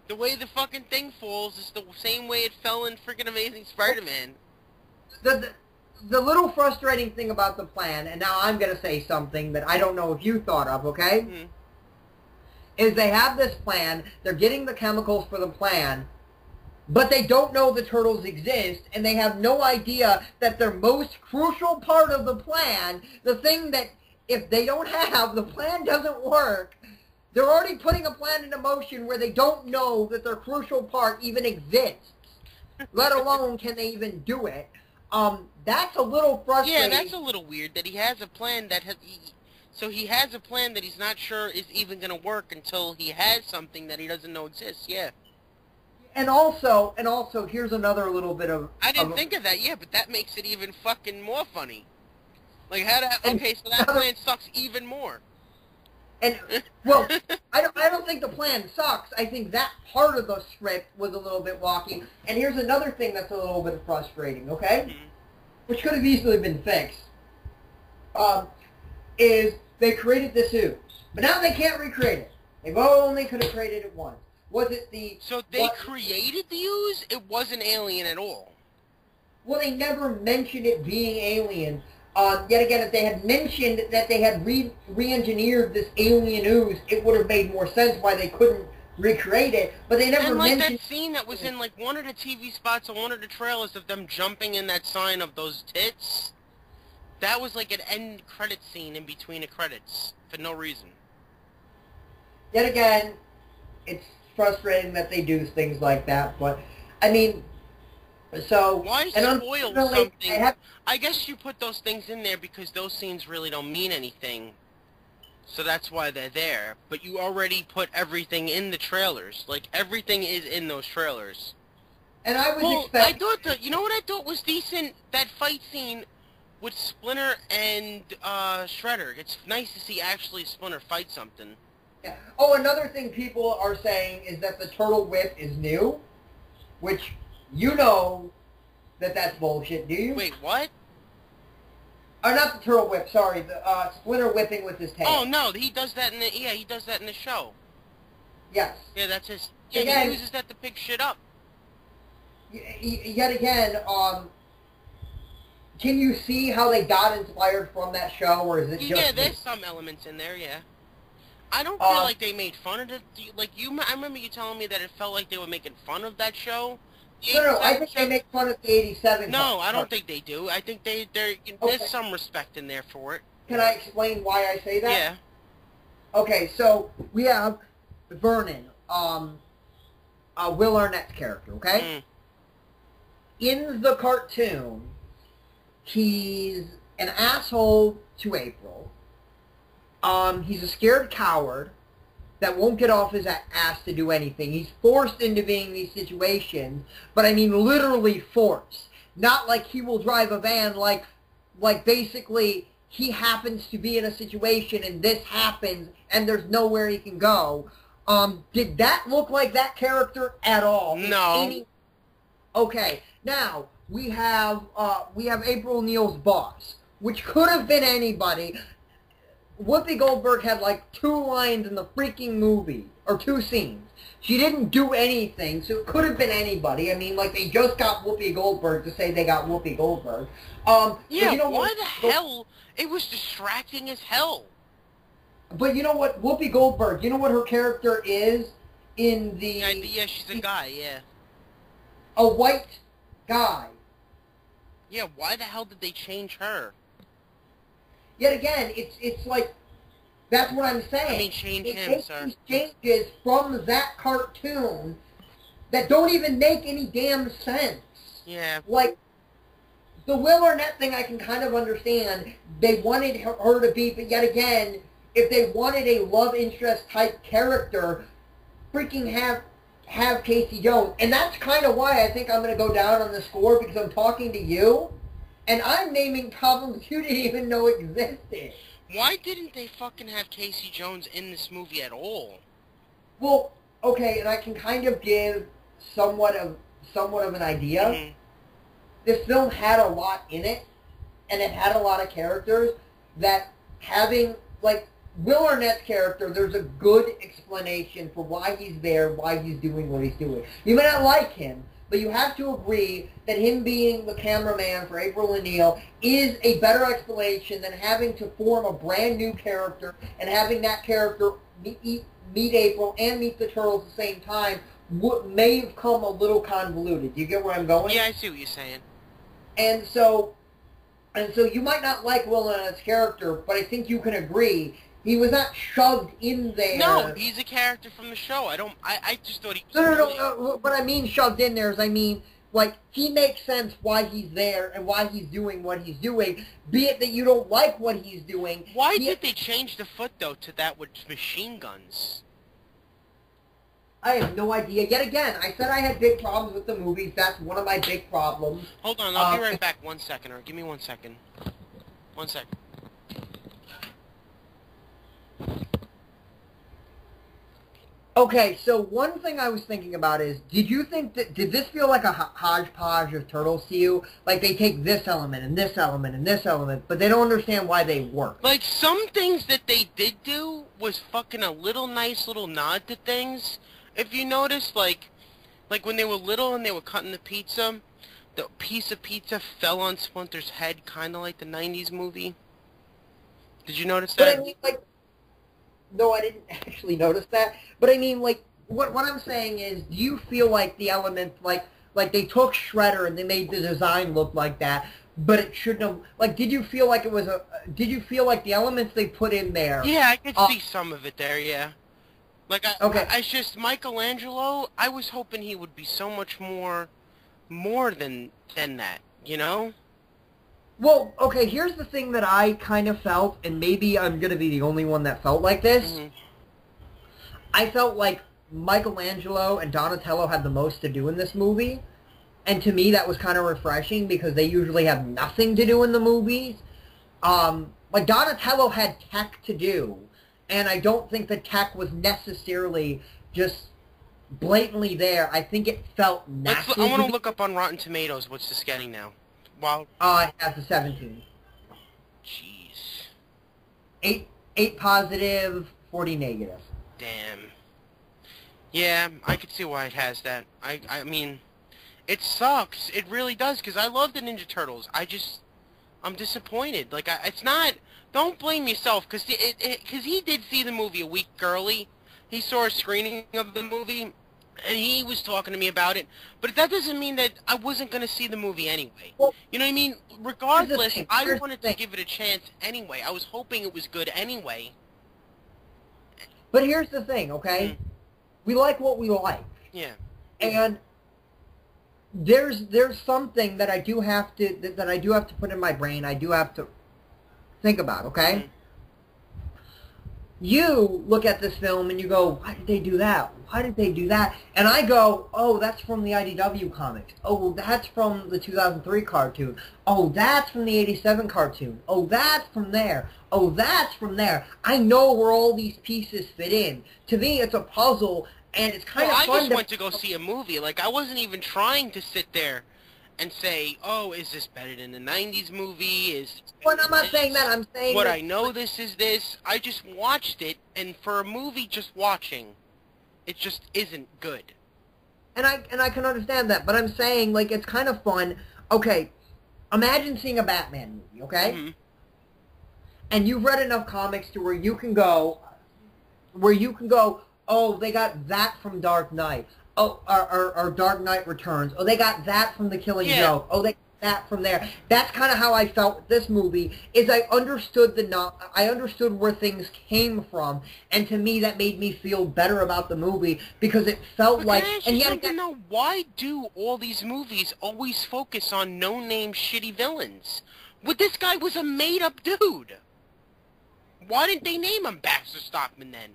The way the fucking thing falls is the same way it fell in freaking Amazing Spider-Man. The little frustrating thing about the plan, and now I'm going to say something that I don't know if you thought of, okay? Mm-hmm. Is they have this plan, they're getting the chemicals for the plan, but they don't know the turtles exist, and they have no idea that their most crucial part of the plan, the thing that if they don't have, the plan doesn't work. They're already putting a plan into motion where they don't know that their crucial part even exists, let alone can they even do it. That's a little frustrating. Yeah, that's a little weird that he has a plan that has... So he has a plan that he's not sure is even going to work until he has something that he doesn't know exists, yeah. And also, here's another little bit of... I didn't think of that, yeah, but that makes it even fucking more funny. Like, how to... Okay, so that plan sucks even more. And, well, I don't think the plan sucks. I think that part of the script was a little bit wonky. And here's another thing that's a little bit frustrating, okay? Mm-hmm. Which could have easily been fixed. is they created this ooze. But now they can't recreate it. They've only could have created it once. Was it the... So they created the ooze? It wasn't alien at all. Well, they never mentioned it being alien. Yet again, if they had mentioned that they had re-engineered this alien ooze, it would have made more sense why they couldn't recreate it. But they never mentioned... And like that scene that was in like one of the TV spots or one of the trailers of them jumping in that sign of those tits, that was like an end credit scene in between the credits for no reason. Yet again, it's frustrating that they do things like that, but, I mean, so... Why spoil something? I guess you put those things in there because those scenes really don't mean anything, so that's why they're there, but you already put everything in the trailers. Like, everything is in those trailers. And I was expecting... I thought you know what I thought was decent? That fight scene with Splinter and, Shredder. It's nice to see actually Splinter fight something. Yeah. Oh, another thing people are saying is that the turtle whip is new, which you know that that's bullshit, do you? Wait, what? Or not the turtle whip, sorry, the Splinter whipping with his tail. Oh no, he does that in the he does that in the show. Yes. Yeah, that's his. Yeah, again, he uses that to pick shit up. Yet again, can you see how they got inspired from that show, or is it just... Yeah, there's some elements in there, yeah. I don't feel like they made fun of it. Like, I remember you telling me that it felt like they were making fun of that show. No, I think they make fun of the 87. No, I don't think they do. I think there's some respect in there for it. Can I explain why I say that? Yeah. Okay, so we have Vernon, Will Arnett's character, okay? In the cartoon, he's an asshole to April. He's a scared coward that won't get off his ass to do anything. He's forced into being these situations, but I mean literally forced. Not like he will drive a van, like basically he happens to be in a situation and this happens and there's nowhere he can go. Did that look like that character at all? No. Okay, now we have April O'Neil's boss, which could have been anybody. Whoopi Goldberg had like 2 lines in the freaking movie, or 2 scenes. She didn't do anything, so it could have been anybody. I mean, like, they just got Whoopi Goldberg to say they got Whoopi Goldberg. Yeah, you know why the hell? It was distracting as hell. But you know what? Whoopi Goldberg, you know what her character is in the... Yeah, she's a guy, yeah. A white guy. Yeah, why the hell did they change her? Yet again, it's like, that's what I'm saying. I mean, change him, sir. These changes from that cartoon that don't even make any damn sense. Yeah. Like, the Will Arnett thing I can kind of understand. They wanted her to be, but yet again, if they wanted a love interest type character, freaking have Casey Jones. And that's kind of why I think I'm going to go down on the score, because I'm talking to you. And I'm naming problems you didn't even know existed. Why didn't they fucking have Casey Jones in this movie at all? Well, okay, and I can kind of give somewhat of an idea. Mm-hmm. This film had a lot in it, and it had a lot of characters that having, like, Will Arnett's character, there's a good explanation for why he's there, why he's doing what he's doing. You may not like him, but you have to agree that him being the cameraman for April O'Neil is a better explanation than having to form a brand new character and having that character meet April and meet the Turtles at the same time. What may have come a little convoluted. Do you get where I'm going? Yeah, I see what you're saying. And so you might not like Will Arnett's character, but I think you can agree he was not shoved in there. No, he's a character from the show. I just thought he was... No. What I mean shoved in there is, I mean, like, he makes sense why he's there and why he's doing what he's doing, be it that you don't like what he's doing. Why did they change the foot, though, to that with machine guns? I have no idea. Yet again, I said I had big problems with the movies. That's one of my big problems. Hold on, I'll be right back. 1 second, or give me 1 second. 1 second. Okay, so one thing I was thinking about is, did this feel like a hodgepodge of turtles to you? Like they take this element and this element and this element, but they don't understand why they work. Like, some things that they did do was fucking a little nice little nod to things. If you notice, like when they were little and they were cutting the piece of pizza fell on Splinter's head, kind of like the 90s movie. Did you notice that? But I mean, like, no, I didn't actually notice that. But I mean, like, what I'm saying is, do you feel like the elements, like they took Shredder and they made the design look like that, but it shouldn't have, like, did you feel like did you feel like the elements they put in there? Yeah, I could see some of it there, yeah. Like, it's just Michelangelo, I was hoping he would be so much more than that, you know? Well, okay, here's the thing that I kind of felt, and maybe I'm going to be the only one that felt like this. Mm-hmm. I felt like Michelangelo and Donatello had the most to do in this movie, and to me that was kind of refreshing because they usually have nothing to do in the movies. Like, Donatello had tech to do, and I don't think the tech was necessarily just blatantly there. I think it felt natural. I want to look up on Rotten Tomatoes what's this getting now. Wow. It has a 17. Jeez. 8 positive, 40 negative. Damn. Yeah, I could see why it has that. I mean, it sucks. It really does, because I love the Ninja Turtles. I'm disappointed. Like, it's not... Don't blame yourself, because he did see the movie a week early. He saw a screening of the movie, and he was talking to me about it. But that doesn't mean that I wasn't going to see the movie anyway. Well, you know what I mean? Regardless, I wanted to give it a chance anyway. I was hoping it was good anyway. But here's the thing, okay? Mm-hmm. We like what we like. Yeah. And there's something that I do have to put in my brain. I do have to think about, okay? Mm-hmm. You look at this film and you go, why did they do that? Why did they do that? And I go, oh, that's from the IDW comics. Oh, that's from the 2003 cartoon. Oh, that's from the 87 cartoon. Oh, that's from there. Oh, that's from there. I know where all these pieces fit in. To me, it's a puzzle, and it's kind of fun. I just went to go see a movie. Like, I wasn't even trying to sit there and say, oh, is this better than the 90s movie? Well, I'm not saying that. I'm saying what I know this is this. I just watched it, and for a movie just watching, it just isn't good. And I can understand that, but I'm saying, like, it's kind of fun. Okay, imagine seeing a Batman movie, okay? Mm-hmm. And you've read enough comics to where you can go, oh, they got that from Dark Knight. Oh, or Dark Knight Returns. Oh, they got that from The Killing Joke. Oh, they got that from there. That's kind of how I felt with this movie. Is I understood where things came from, and to me that made me feel better about the movie because it felt like. And yet again, why do all these movies always focus on no-name shitty villains? Well, this guy was a made-up dude. Why didn't they name him Baxter Stockman then?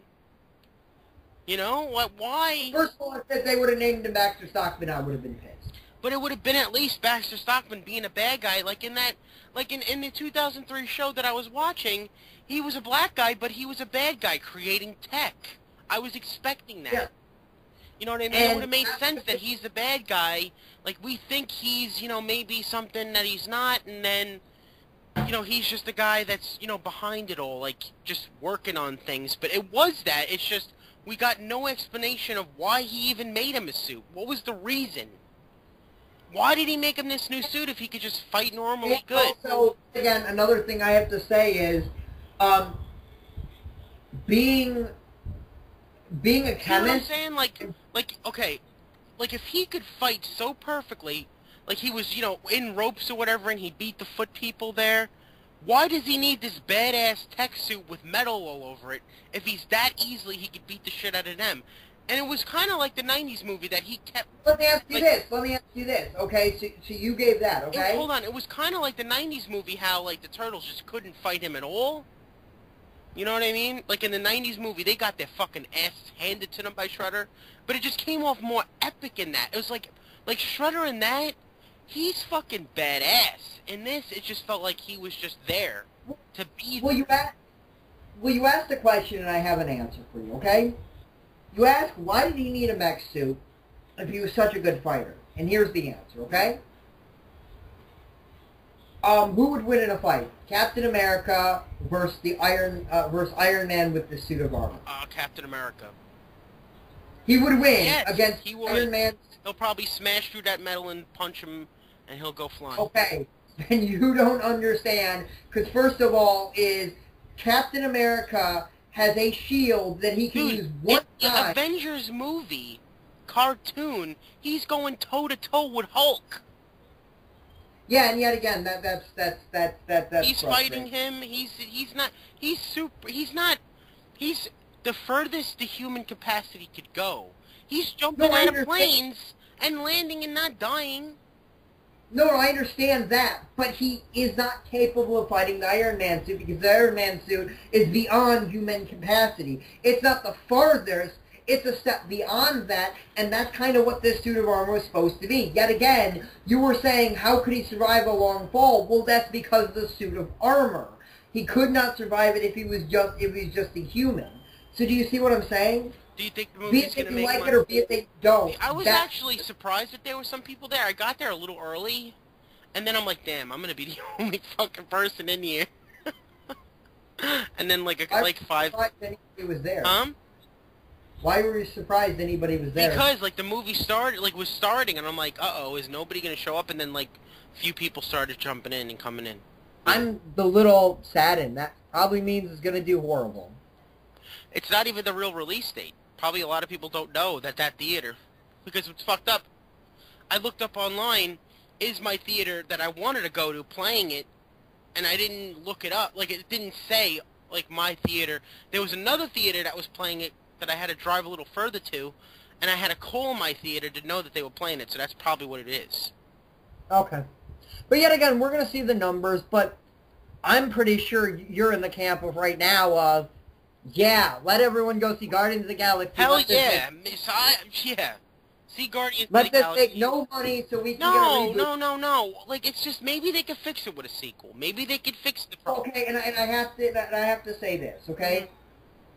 You know, why? First of all, if they would have named him Baxter Stockman, I would have been pissed. But it would have been at least Baxter Stockman being a bad guy, like in the 2003 show that I was watching, he was a black guy, but he was a bad guy creating tech. I was expecting that. Yeah. You know what I mean? It would have made sense that he's the bad guy. Like, we think he's, you know, maybe something that he's not, and then, you know, he's just the guy that's, you know, behind it all, like, just working on things. But it was that. It's just, we got no explanation of why he even made him a suit. What was the reason? Why did he make him this new suit if he could just fight normally good? Also, again, another thing I have to say is, being a chemist... You know what I'm saying? Like, okay, like if he could fight so perfectly, like he was, you know, in ropes or whatever, and he beat the foot people there, why does he need this badass tech suit with metal all over it if he's that easily he could beat the shit out of them? And it was kind of like the 90s movie that he kept... Let me ask you this, okay? So you gave that, okay? Hold on, it was kind of like the 90s movie how, like, the Turtles just couldn't fight him at all. You know what I mean? Like, in the 90s movie, they got their fucking asses handed to them by Shredder, but it just came off more epic in that. It was like Shredder in that... He's fucking badass. In this, it just felt like he was just there to be there. Well, you asked the question, and I have an answer for you, okay? You ask, why did he need a mech suit if he was such a good fighter? And here's the answer, okay? Who would win in a fight? Captain America versus versus Iron Man with the suit of armor. Captain America. He would win Yes, against he would. Iron Man. He'll probably smash through that metal and punch him, and he'll go flying. Okay, then you don't understand, because first of all is Captain America has a shield that he can use one time. The Avengers movie, cartoon, he's going toe-to-toe with Hulk. Yeah, and yet again, that's he's fighting him. He's the furthest the human capacity could go. He's jumping out of planes and landing and not dying. No, I understand that, but he is not capable of fighting the Iron Man suit because the Iron Man suit is beyond human capacity. It's not the farthest. It's a step beyond that, and that's kind of what this suit of armor was supposed to be. Yet again, you were saying, how could he survive a long fall? Well, that's because of the suit of armor. He could not survive it if he was just a human. So do you see what I'm saying? Do you think the movie's going to make money? Be it that you like it or be it that you don't. I was actually surprised that there were some people there. I got there a little early, and then I'm like, damn, I'm going to be the only fucking person in here. And then like five... Anybody was there. Why were you surprised anybody was there? Because, like, the movie was starting, and I'm like, uh-oh, is nobody going to show up? And then, like, a few people started jumping in and coming in. I'm the little saddened. That probably means it's going to do horrible. It's not even the real release date. Probably a lot of people don't know that theater. Because it's fucked up. I looked up online, is my theater that I wanted to go to playing it, and I didn't look it up. Like, it didn't say, like, my theater. There was another theater that was playing it that I had to drive a little further to, and I had to call my theater to know that they were playing it, so that's probably what it is. Okay. But yet again, we're going to see the numbers, but I'm pretty sure you're in the camp of right now of, yeah, let everyone go see Guardians of the Galaxy. Hell yeah. Yeah. See Guardians of the Galaxy. Let this take no money so we can get a reboot. No. Like, it's just, maybe they could fix it with a sequel. Maybe they could fix the problem. Okay, and I have to say this, okay? Mm-hmm.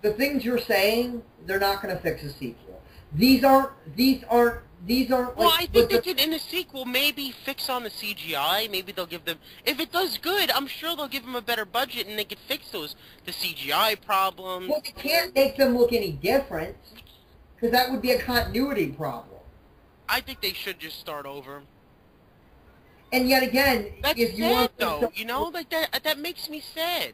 The things you're saying, they're not going to fix a sequel. These aren't Well, like, I think they could, in the sequel, maybe fix on the CGI. Maybe they'll give them... If it does good, I'm sure they'll give them a better budget and they could fix the CGI problems. Well, they can't make them look any different, because that would be a continuity problem. I think they should just start over. And yet again, that's if you sad, want though, you know? Like, that makes me sad.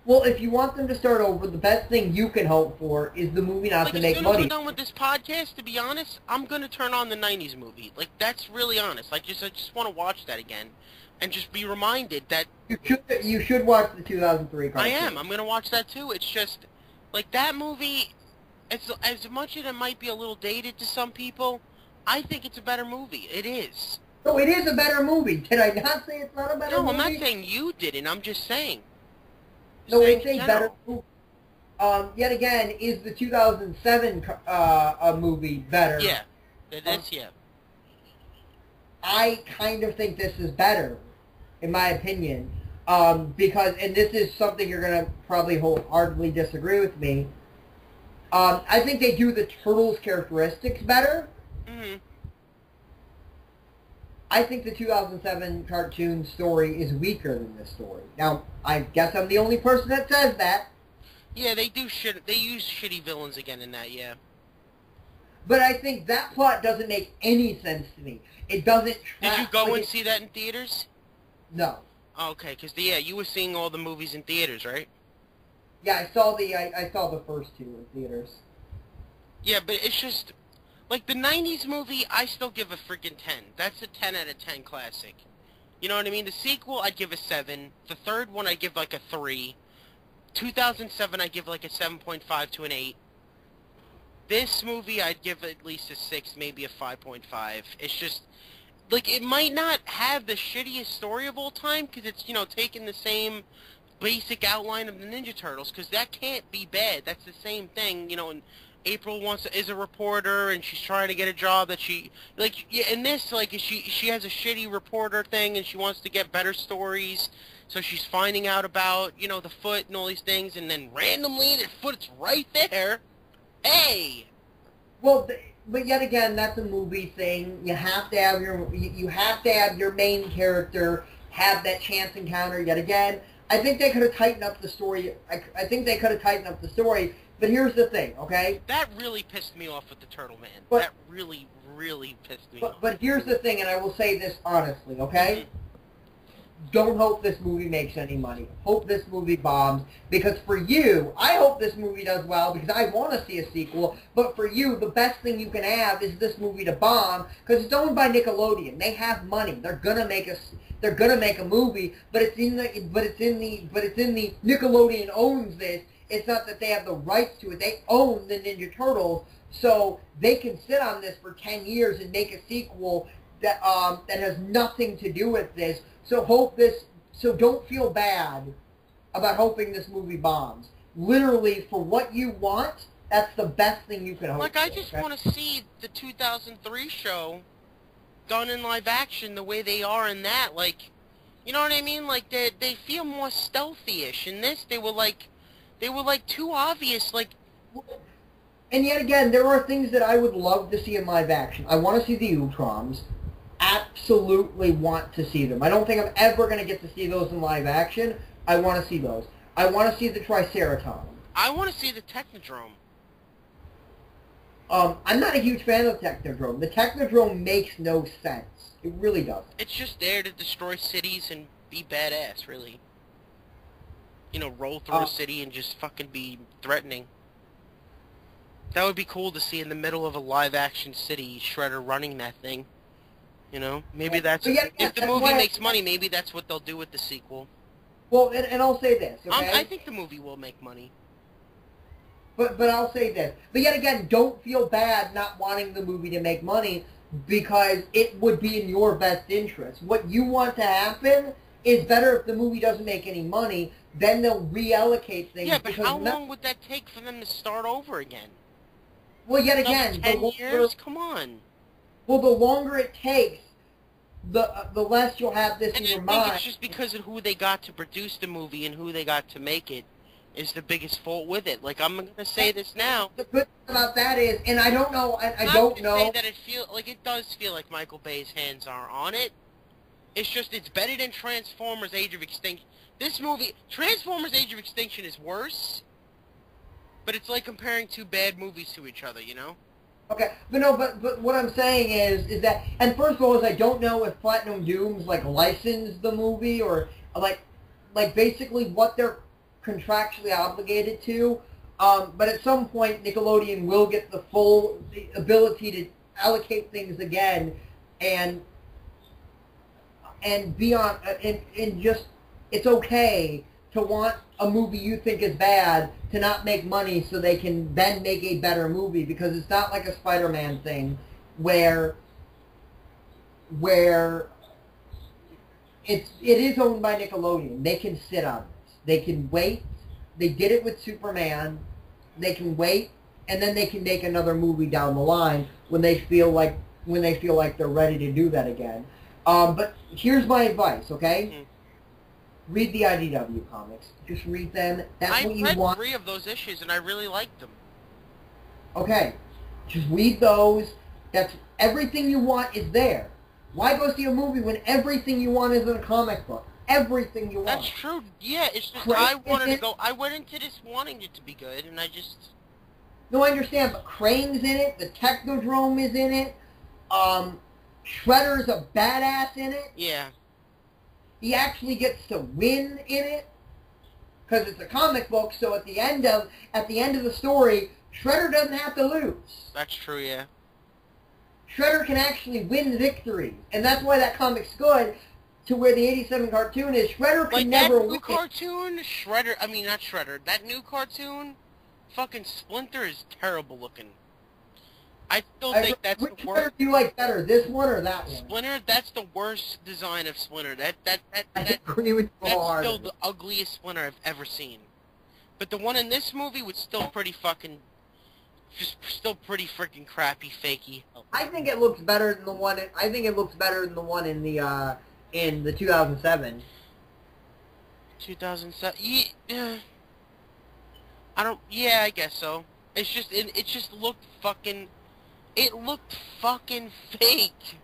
Well, if you want them to start over, the best thing you can hope for is the movie not to make money. As soon as we're done with this podcast, to be honest, I'm going to turn on the 90s movie. Like, that's really honest. I just want to watch that again and just be reminded that... You should watch the 2003 cartoon. I am. I'm going to watch that, too. It's just, like, that movie, as much as it might be a little dated to some people, I think it's a better movie. It is. No, it is a better movie. Did I not say it's not a better movie? No, I'm not saying you didn't. I'm just saying. No, it's a better movie. Yet again, is the 2007 movie better? Yeah. It is, yeah. I kind of think this is better, in my opinion, because, and this is something you're going to probably wholeheartedly disagree with me, I think they do the Turtles' characteristics better. Mm-hmm. I think the 2007 cartoon story is weaker than this story. Now, I guess I'm the only person that says that. Yeah, they do they use shitty villains again in that, yeah. But I think that plot doesn't make any sense to me. It doesn't track. Did you go and see that in theaters? No. Okay, because, yeah, you were seeing all the movies in theaters, right? Yeah, I saw the first two in theaters. Yeah, but it's just... Like, the 90s movie, I still give a freaking 10. That's a 10 out of 10 classic. You know what I mean? The sequel, I'd give a 7. The third one, I'd give, like, a 3. 2007, I'd give, like, a 7.5 to an 8. This movie, I'd give at least a 6, maybe a 5.5. It's just... Like, it might not have the shittiest story of all time, because it's, you know, taking the same basic outline of the Ninja Turtles, because that can't be bad. That's the same thing, you know, and... April is a reporter, and she's trying to get a job that she... Like, yeah, in this, like, she has a shitty reporter thing, and she wants to get better stories, so she's finding out about, you know, the foot and all these things, and then randomly, the foot's right there. Hey! Well, but yet again, that's a movie thing. You have to have you have to have your main character have that chance encounter. Yet again, I think they could have tightened up the story. I think they could have tightened up the story. But here's the thing, okay? That really pissed me off with the Turtle Man. But, that really, really pissed me off. But here's the thing, and I will say this honestly, okay? Don't hope this movie makes any money. Hope this movie bombs. Because for you, I hope this movie does well because I want to see a sequel. But for you, the best thing you can have is this movie to bomb because it's owned by Nickelodeon. They have money. They're gonna make a movie, but it's in the Nickelodeon owns this. It's not that they have the rights to it. They own the Ninja Turtles, so they can sit on this for 10 years and make a sequel that has nothing to do with this. So don't feel bad about hoping this movie bombs. Literally, for what you want, that's the best thing you can hope Like, for. I just want to see the 2003 show done in live action the way they are in that. Like, you know what I mean? Like, they feel more stealthy-ish. In this, they were like too obvious. Like, and yet again, there are things that I would love to see in live action. I want to see the Ultrons. Absolutely want to see them. I don't think I'm ever going to get to see those in live action. I want to see those. I want to see the Triceratops. I want to see the Technodrome. I'm not a huge fan of the Technodrome. The Technodrome makes no sense. It really doesn't. It's just there to destroy cities and be badass, really. You know, roll through a city and just fucking be threatening. That would be cool to see in the middle of a live-action city, Shredder running that thing. You know, maybe that's... if the movie makes money, maybe that's what they'll do with the sequel. Well, and I'll say this, okay? I think the movie will make money. But I'll say this. But yet again, don't feel bad not wanting the movie to make money because it would be in your best interest. What you want to happen is better if the movie doesn't make any money, then they'll reallocate things. Yeah, but how long would that take for them to start over again? Well, yet again... 10 years? Come on. Well, the longer it takes, the less you'll have this in your mind. I think it's just because of who they got to produce the movie and who they got to make it is the biggest fault with it. Like, I'm going to say this now. The good thing about that is, and I don't know, I don't know. Say that it does feel like Michael Bay's hands are on it. It's just, it's better than Transformers Age of Extinction. This movie, Transformers Age of Extinction is worse, but it's like comparing two bad movies to each other, you know? Okay, but what I'm saying is that, and first of all, is I don't know if Platinum Doom's like licensed the movie or like basically what they're contractually obligated to. But at some point, Nickelodeon will get the ability to allocate things again, and be on and just it's okay to want a movie you think is bad to not make money so they can then make a better movie, because it's not like a Spider-Man thing where it is owned by Nickelodeon. They can sit on this. They can wait. They did it with Superman. They can wait, and then they can make another movie down the line when they feel like they're ready to do that again. But here's my advice, okay? Mm-hmm. Read the IDW comics. Just read them. That's what you want. I read 3 of those issues, and I really liked them. Okay. Just read those. That's everything you want is there. Why go see a movie when everything you want is in a comic book? Everything you want. That's true. Yeah, it's just I went into this wanting it to be good, and I just... No, I understand, but Crane's in it. The Technodrome is in it. Shredder's a badass in it. Yeah. He actually gets to win in it because it's a comic book. So at the end of the story, Shredder doesn't have to lose. That's true, yeah. Shredder can actually win victories, and that's why that comic's good. To where the '87 cartoon is, Shredder can never win. That new cartoon, Shredder. I mean, not Shredder. That new cartoon, fucking Splinter is terrible looking. I still think that's the worst. Which Shredder do you like better, this one or that one? Splinter, that's the worst design of Splinter. That's still the ugliest Splinter I've ever seen. But the one in this movie was still pretty fucking, still pretty freaking crappy, fakey. I think it looks better than the one. I think it looks better than the one in the 2007. 2007. Yeah. I don't. Yeah, I guess so. It's just it just looked fucking. It looked fucking fake.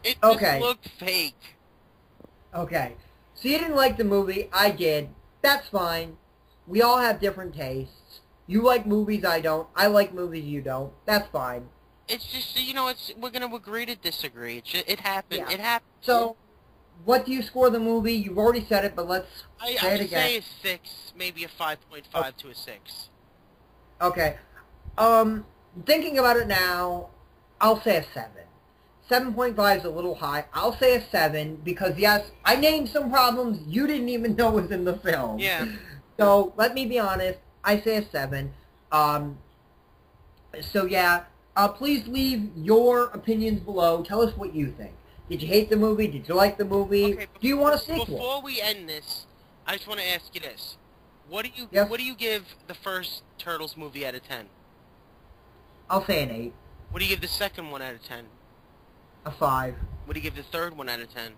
It just Okay. looked fake. Okay. So you didn't like the movie. I did. That's fine. We all have different tastes. You like movies, I don't. I like movies, you don't. That's fine. It's just, you know, we're gonna agree to disagree. It happened. Yeah. It happened. So, what do you score the movie? You've already said it, but let's say I it would again. say a 6, maybe a 5.5 to a 6. Okay. Thinking about it now, I'll say a 7. 7.5 is a little high. I'll say a 7 because, yes, I named some problems you didn't even know was in the film. Yeah. So, let me be honest. I say a 7. So, yeah. Please leave your opinions below. Tell us what you think. Did you hate the movie? Did you like the movie? Okay, do you want a sequel? Before we end this, I just want to ask you this. What do you give the first Turtles movie out of 10? I'll say an 8. What do you give the second one out of 10? A 5. What do you give the third one out of 10?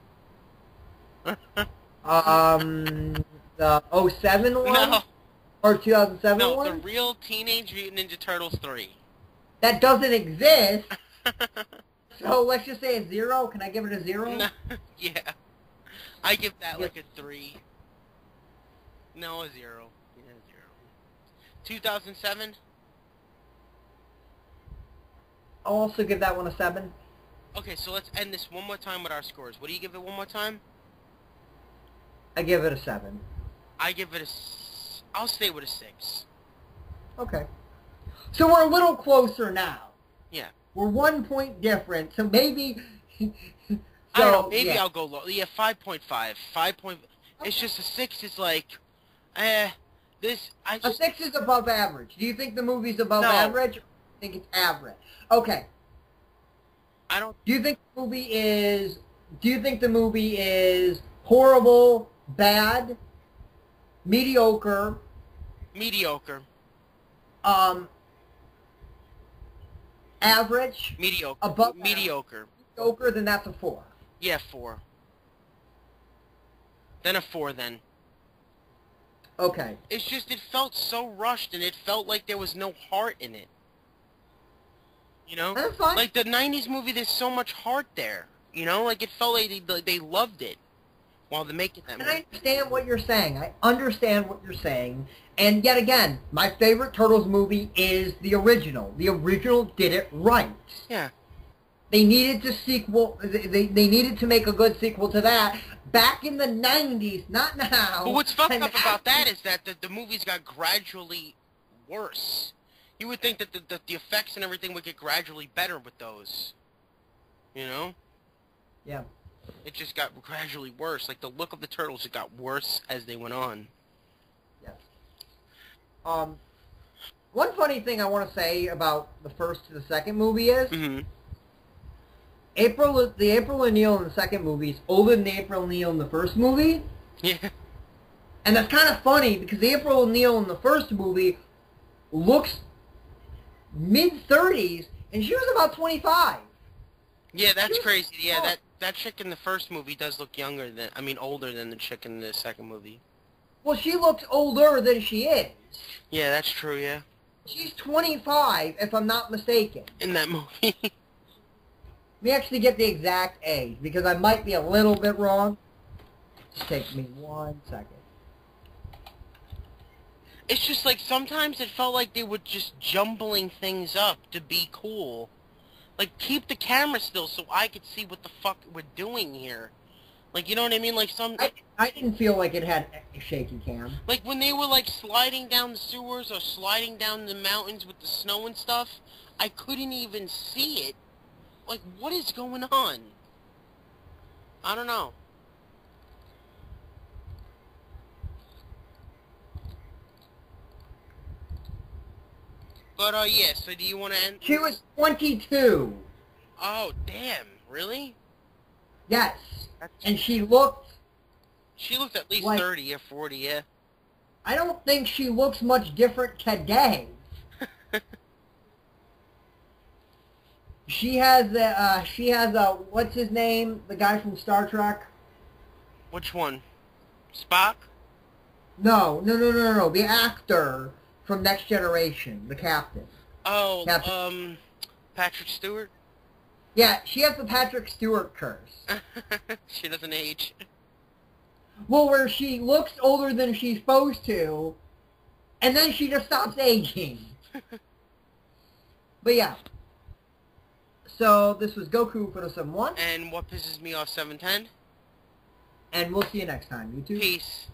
The '07 one? No. Or 2007 No, one? the real Teenage Mutant Ninja Turtles 3. That doesn't exist. So let's just say a 0. Can I give it a 0? No, yeah. I give that like a 3. No, a 0. Yeah, 0. 2007? I'll also give that one a 7. Okay, so let's end this one more time with our scores. What do you give it one more time? I give it a 7. I give it I'll stay with a 6. Okay. So we're a little closer now. Yeah. We're 1 point different, so maybe... I don't know, maybe I'll go low. Yeah, 5.5. 5. It's just a 6 is like, a 6 is above average. Do you think the movie's above No. average? Or do you think it's average? Okay. I don't... Do you think the movie is horrible, bad, mediocre, Mediocre. average, Mediocre. above Mediocre. mediocre? Then that's a 4. Yeah, 4. Then a 4 then. Okay. It's just, it felt so rushed, and it felt like there was no heart in it. You know? That's fine. Like, the 90s movie, there's so much heart there. You know? Like, it felt like they loved it while they're making that movie. And I understand what you're saying. I understand what you're saying. And yet again, my favorite Turtles movie is the original. The original did it right. Yeah. They needed to sequel. They needed to make a good sequel to that back in the 90s, not now. But what's fucked up about that is that the movies got gradually worse. You would think that the effects and everything would get gradually better with those. You know? Yeah. It just got gradually worse. Like, the look of the Turtles, it got worse as they went on. Yes. One funny thing I want to say about the first to the second movie is Mm-hmm. the April O'Neil in the second movie is older than the April O'Neil in the first movie. Yeah. And that's kind of funny because the April O'Neil in the first movie looks mid-30s and she was about 25. Yeah, that's crazy. Yeah, that chick in the first movie does look older than the chick in the second movie. Well, she looks older than she is. Yeah, that's true, yeah. She's 25, if I'm not mistaken. In that movie. Let me actually get the exact age, because I might be a little bit wrong. Just take me 1 second. It's just like, sometimes it felt like they were just jumbling things up to be cool. Like, keep the camera still so I could see what the fuck we're doing here. Like, you know what I mean? Like, I didn't feel like it had a shaky cam. like, when they were, like, sliding down the sewers or sliding down the mountains with the snow and stuff, I couldn't even see it. Like, what is going on? I don't know. But, yeah, so do you want to end? She was 22. Oh, damn. Really? Yes. And she looked... She looked at least like, 30 or 40, yeah. I don't think she looks much different today. She has what's his name? The guy from Star Trek? Which one? Spock? No. The actor from Next Generation, the captain. Oh, Captain. Patrick Stewart? Yeah, she has the Patrick Stewart curse. She doesn't age. Well, where she looks older than she's supposed to, and then she just stops aging. But yeah. So, this was Goku for the 7-1. And what pisses me off, 710? And we'll see you next time, YouTube. Peace.